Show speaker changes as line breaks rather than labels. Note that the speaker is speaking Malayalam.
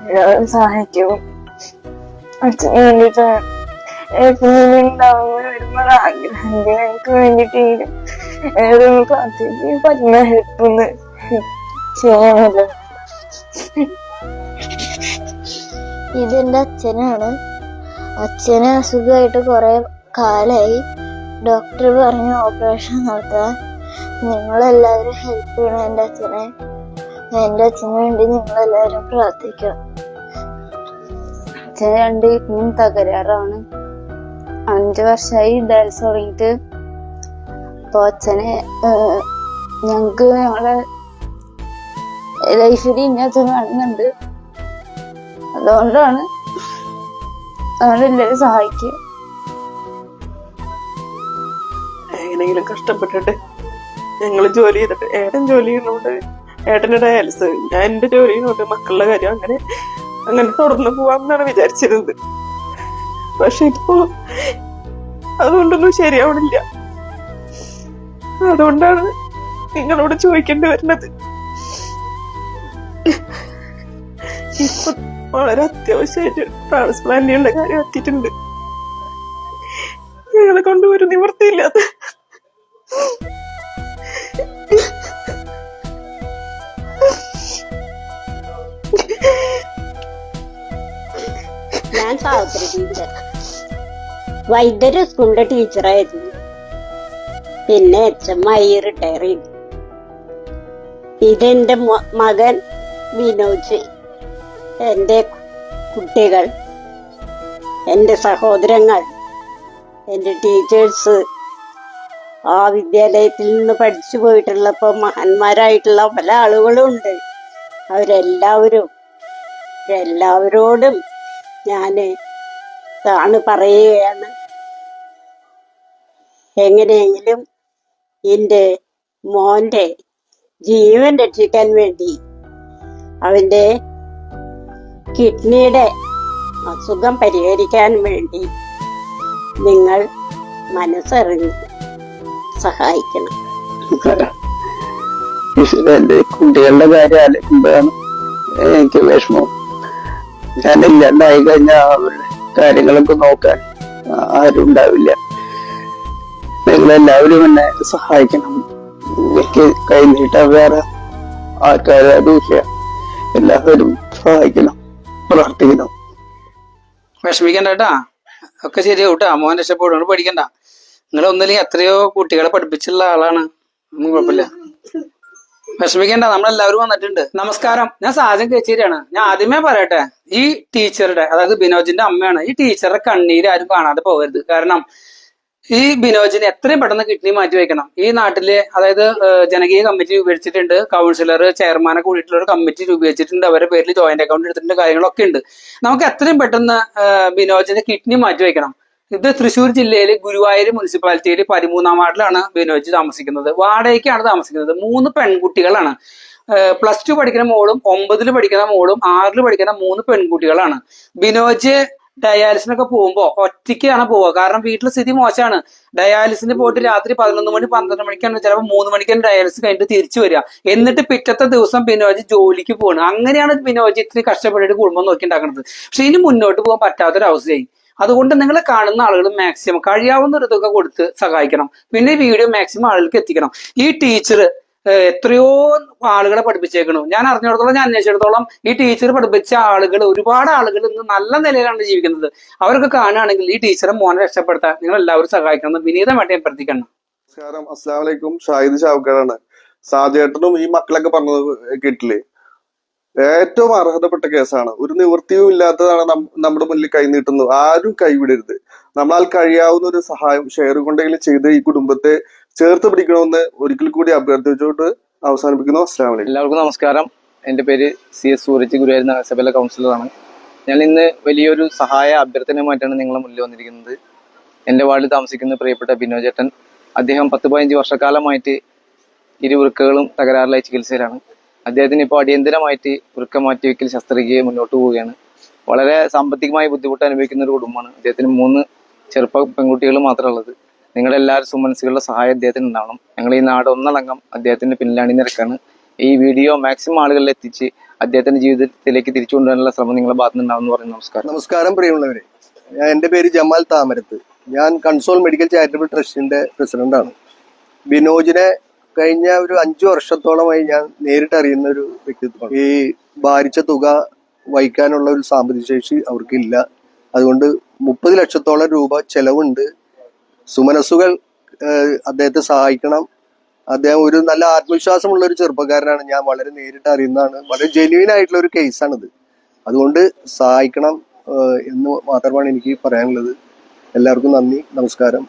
എല്ലാവരും സഹായിക്കും. അച്ഛന് വേണ്ടിട്ട് കുഞ്ഞിനുണ്ടാവുന്ന ഒരുപാട് ആഗ്രഹമുണ്ട്. എനിക്ക് വേണ്ടിട്ടെങ്കിലും ഏതൊന്ന് പ്രാർത്ഥിച്ച് പറ്റുന്ന ഹെൽപ്പൊന്ന് ചെയ്യാമല്ലോ.
ഇതെന്റെ അച്ഛനാണ്. അച്ഛന് അസുഖമായിട്ട് കുറെ കാലായി. ഡോക്ടർ പറഞ്ഞു ഓപ്പറേഷൻ നടത്താൻ. നിങ്ങളെല്ലാവരും ഹെൽപ്പ് ചെയ്യണം എൻ്റെ അച്ഛനെ. എൻ്റെ അച്ഛന് വേണ്ടി നിങ്ങളെല്ലാവരും പ്രാർത്ഥിക്കണം.
അച്ഛന് 2 കിഡ്നിയും തകരാറാണ്. 5 വർഷമായി ഡയാലിസിസ് തുടങ്ങിയിട്ട്. അപ്പൊ അച്ഛനെ ഞങ്ങക്ക് ഞങ്ങളെ ലൈഫിൽ ഇനി അച്ഛൻ കാണുന്നുണ്ട്. അതുകൊണ്ടാണ് എല്ലാവരും സഹായിക്കുക.
എങ്ങനെയെങ്കിലും കഷ്ടപ്പെട്ടിട്ട് ഞങ്ങള് ജോലി ചെയ്തിട്ട്, ഏട്ടൻ ജോലി ചെയ്യുന്നോണ്ട് ഏട്ടന്റെ ഡയാലിസിസ്, ഞാൻ എന്റെ ജോലി ചെയ്യുന്നോണ്ട് മക്കളുടെ കാര്യം അങ്ങനെ തുടർന്ന് പോവാമെന്നാണ് വിചാരിച്ചിരുന്നത്. പക്ഷെ ഇപ്പോ അതുകൊണ്ടൊന്നും ശരിയാവണില്ല. അതുകൊണ്ടാണ് നിങ്ങളോട് ചോദിക്കേണ്ടി വരുന്നത്. ഇപ്പൊ വളരെ അത്യാവശ്യമായിട്ട് ട്രാൻസ്പ്ലാന്റിനുള്ള കാര്യം എത്തിയിട്ടുണ്ട്. ഞങ്ങളെ കൊണ്ട് ഒരു നിവൃത്തിയില്ലാത്ത
ഞാൻ സാവിത്രി ടീച്ചർ, വൈദ്യര് സ്കൂളിന്റെ ടീച്ചറായിരുന്നു. പിന്നെ HM റിട്ടയർ ചെയ്തു. ഇതെന്റെ മകൻ വിനോജ്, എന്റെ കുട്ടികൾ, എന്റെ സഹോദരങ്ങൾ, എന്റെ ടീച്ചേഴ്സ്, ആ വിദ്യാലയത്തിൽ നിന്ന് പഠിച്ചു പോയിട്ടുള്ളപ്പോ മഹാന്മാരായിട്ടുള്ള പല ആളുകളും ഉണ്ട്. എല്ലാവരോടും ഞാന് പറയുകയാണ്, എങ്ങനെയെങ്കിലും എൻ്റെ മോന്റെ ജീവൻ രക്ഷിക്കാൻ വേണ്ടി, അവന്റെ കിഡ്നിയുടെ അസുഖം പരിഹരിക്കാൻ വേണ്ടി നിങ്ങൾ മനസ്സറിഞ്ഞ് സഹായിക്കണം.
എന്റെ കുട്ടികളുടെ കാര്യം ആലോചിക്കുമ്പോഴാണ് എനിക്ക് വിഷമം. ഞാനില്ലാണ്ടായി കഴിഞ്ഞാൽ അവരുടെ കാര്യങ്ങളൊക്കെ നോക്കാൻ ആരും ഉണ്ടാവില്ല. നിങ്ങളെല്ലാവരും എന്നെ സഹായിക്കണം. എനിക്ക് കൈനീട്ടാൻ വേറെ ആൾക്കാരും ഇല്ല. എല്ലാവരും സഹായിക്കണം, പ്രാർത്ഥിക്കണം.
വിഷമിക്കണ്ട കേട്ടാ, ഒക്കെ ശരിയാവും കേട്ടാ. മോൻ രക്ഷപ്പെടും, പഠിക്കണ്ട. നിങ്ങൾ ഒന്നില്ലെങ്കിൽ എത്രയോ കുട്ടികളെ പഠിപ്പിച്ചുള്ള ആളാണ്, ഒന്നും കുഴപ്പമില്ല. വിഷമിക്കേണ്ട, നമ്മളെല്ലാവരും വന്നിട്ടുണ്ട്. നമസ്കാരം, ഞാൻ സാജൻ കേച്ചേരിയാണ്. ഞാൻ ആദ്യമേ പറയട്ടെ, ഈ ടീച്ചറുടെ, അതായത് ബിനോജിന്റെ അമ്മയാണ്, ഈ ടീച്ചറുടെ കണ്ണീര് ആരും കാണാതെ പോകരുത്. കാരണം ഈ ബിനോജിന് എത്രയും പെട്ടെന്ന് കിഡ്നി മാറ്റി വെക്കണം. ഈ നാട്ടില് അതായത് ജനകീയ കമ്മിറ്റി രൂപീകരിച്ചിട്ടുണ്ട്, കൗൺസിലർ ചെയർമാനെ കൂടിയിട്ടുള്ള ഒരു കമ്മിറ്റി രൂപീകരിച്ചിട്ടുണ്ട്, അവരുടെ പേരിൽ ജോയിന്റ് അക്കൗണ്ട് എടുത്തിട്ടുണ്ട്, കാര്യങ്ങളൊക്കെ ഉണ്ട്. നമുക്ക് എത്രയും പെട്ടെന്ന് ബിനോജിന്റെ കിഡ്നി മാറ്റി വെക്കണം. ഇത് തൃശ്ശൂർ ജില്ലയിലെ ഗുരുവായൂർ മുനിസിപ്പാലിറ്റിയിൽ 13-ാം വാർഡിലാണ് ബിനോജ് താമസിക്കുന്നത്. വാടകയ്ക്കാണ് താമസിക്കുന്നത്. 3 പെൺകുട്ടികളാണ്. +2 പഠിക്കുന്ന മോളും 9ൽ പഠിക്കുന്ന മോളും 6ൽ പഠിക്കുന്ന 3 പെൺകുട്ടികളാണ്. ബിനോജ് ഡയാലിസിനൊക്കെ പോകുമ്പോ ഒറ്റയ്ക്കാണ് പോവുക. കാരണം വീട്ടിലെ സ്ഥിതി മോശമാണ്. ഡയാലിസിന് പോയിട്ട് രാത്രി 11 മണി 12 മണിക്കാണ്, ചിലപ്പോൾ 3 മണിക്കാണ് ഡയാലിസിസ് കഴിഞ്ഞിട്ട് തിരിച്ചു വരിക. എന്നിട്ട് പിറ്റത്തെ ദിവസം ബിനോജ് ജോലിക്ക് പോകണം. അങ്ങനെയാണ് ബിനോജ് ഇത്രയും കഷ്ടപ്പെട്ടിട്ട് കുടുംബം നോക്കി ഉണ്ടാക്കുന്നത്. പക്ഷെ ഇനി മുന്നോട്ട് പോകാൻ പറ്റാത്തൊരവസ്ഥയായി. അതുകൊണ്ട് നിങ്ങൾ കാണുന്ന ആളുകൾ മാക്സിമം കഴിയാവുന്ന ഒരു തുക കൊടുത്ത് സഹായിക്കണം. പിന്നെ ഈ വീഡിയോ മാക്സിമം ആളുകൾക്ക് എത്തിക്കണം. ഈ ടീച്ചർ എത്രയോ ആളുകളെ പഠിപ്പിച്ചേക്കണു. ഞാൻ അറിഞ്ഞിടത്തോളം, ഞാൻ അന്വേഷിച്ചിടത്തോളം ഈ ടീച്ചർ പഠിപ്പിച്ച ആളുകൾ, ഒരുപാട് ആളുകൾ ഇന്ന് നല്ല നിലയിലാണ് ജീവിക്കുന്നത്. അവരൊക്കെ കാണുകയാണെങ്കിൽ ഈ ടീച്ചറെ മോനെ രക്ഷപ്പെടുത്താൻ നിങ്ങൾ എല്ലാവരും സഹായിക്കണം. വിനീതമായിട്ട് ഞാൻ പ്രവർത്തിക്കണം.
നമസ്കാരം, അസ്സലാമു അലൈക്കും. ഷാഹിദ് ഷാവുക്കാരാണ്. സാജേട്ടനും ഈ മക്കളൊക്കെ പറഞ്ഞത് കേട്ടില്ലേ? ഏറ്റവും അർഹതപ്പെട്ട കേസാണ്. ഒരു നിവൃത്തിയും ഇല്ലാത്തതാണ് നമ്മുടെ മുന്നിൽ കൈനീട്ടുന്നത്. ആരും കൈവിടരുത്. നമ്മളാൽ കഴിയാവുന്ന ഒരു സഹായം ഷെയർ കൊണ്ടെങ്കിലും ചെയ്ത് ഈ കുടുംബത്തെ ചേർത്ത് പിടിക്കണമെന്ന് ഒരിക്കൽ കൂടി അഭ്യർത്ഥിച്ചുകൊണ്ട് അവസാനിപ്പിക്കുന്നു. അസ്സലാമു അലൈക്കും.
എല്ലാവർക്കും നമസ്കാരം. എൻ്റെ പേര് CS സൂരജ്, ഗുരുവായൂർ നഗരസഭയിലെ കൗൺസിലറാണ്. ഞാൻ ഇന്ന് വലിയൊരു സഹായ അഭ്യർത്ഥനയുമായിട്ടാണ് നിങ്ങളുടെ മുന്നിൽ വന്നിരിക്കുന്നത്. എൻ്റെ വാർഡിൽ താമസിക്കുന്ന പ്രിയപ്പെട്ട ബിനോജേട്ടൻ, അദ്ദേഹം 10-15 വർഷക്കാലമായിട്ട് ഇരുവൃക്കകളും തകരാറിലായി ചികിത്സയിലാണ്. അദ്ദേഹത്തിന് ഇപ്പോൾ അടിയന്തരമായിട്ട് വൃക്ക മാറ്റിവെക്കൽ ശസ്ത്രക്രിയ മുന്നോട്ട് പോവുകയാണ്. വളരെ സാമ്പത്തികമായി ബുദ്ധിമുട്ട് അനുഭവിക്കുന്ന ഒരു കുടുംബമാണ്. അദ്ദേഹത്തിന് 3 ചെറുപ്പ പെൺകുട്ടികൾ മാത്രമേ ഉള്ളത്. നിങ്ങളുടെ എല്ലാവരും സുമനസ്സുകളുടെ സഹായം അദ്ദേഹത്തിന് ഉണ്ടാവണം. ഞങ്ങൾ ഈ നാട് ഒന്നടങ്കം അദ്ദേഹത്തിന്റെ പിന്നിൽ അണിനിരക്കാണ്. ഈ വീഡിയോ മാക്സിമം ആളുകളിൽ എത്തിച്ച് അദ്ദേഹത്തിന്റെ ജീവിതത്തിലേക്ക് തിരിച്ചു കൊണ്ടുവരാനുള്ള ശ്രമം നിങ്ങളുടെ ഭാഗത്തുനിന്നുണ്ടാവും പറയുന്നു. നമസ്കാരം.
നമസ്കാരം പ്രിയമുള്ളവരെ, എൻ്റെ പേര് ജമാൽ താമരത്ത്. ഞാൻ കൺസോൾ മെഡിക്കൽ ചാരിറ്റബിൾ ട്രസ്റ്റിന്റെ പ്രസിഡന്റാണ്. ബിനോജിനെ കഴിഞ്ഞ ഒരു 5 വർഷത്തോളമായി ഞാൻ നേരിട്ട് അറിയുന്ന ഒരു വ്യക്തിത്വമാണ്. ഈ ഭാരിച്ച തുക വഹിക്കാനുള്ള ഒരു സാമ്പത്തിക ശേഷി അവർക്കില്ല. അതുകൊണ്ട് 30 ലക്ഷത്തോളം രൂപ ചെലവുണ്ട്. സുമനസ്സുകൾ അദ്ദേഹത്തെ സഹായിക്കണം. അദ്ദേഹം ഒരു നല്ല ആത്മവിശ്വാസമുള്ള ഒരു ചെറുപ്പക്കാരനാണ്. ഞാൻ വളരെ നേരിട്ട് അറിയുന്നതാണ്. വളരെ ജെന്യുവൻ ആയിട്ടുള്ള ഒരു കേസാണിത്. അതുകൊണ്ട് സഹായിക്കണം എന്ന് മാത്രമാണ് എനിക്ക് പറയാനുള്ളത്. എല്ലാവർക്കും നന്ദി, നമസ്കാരം.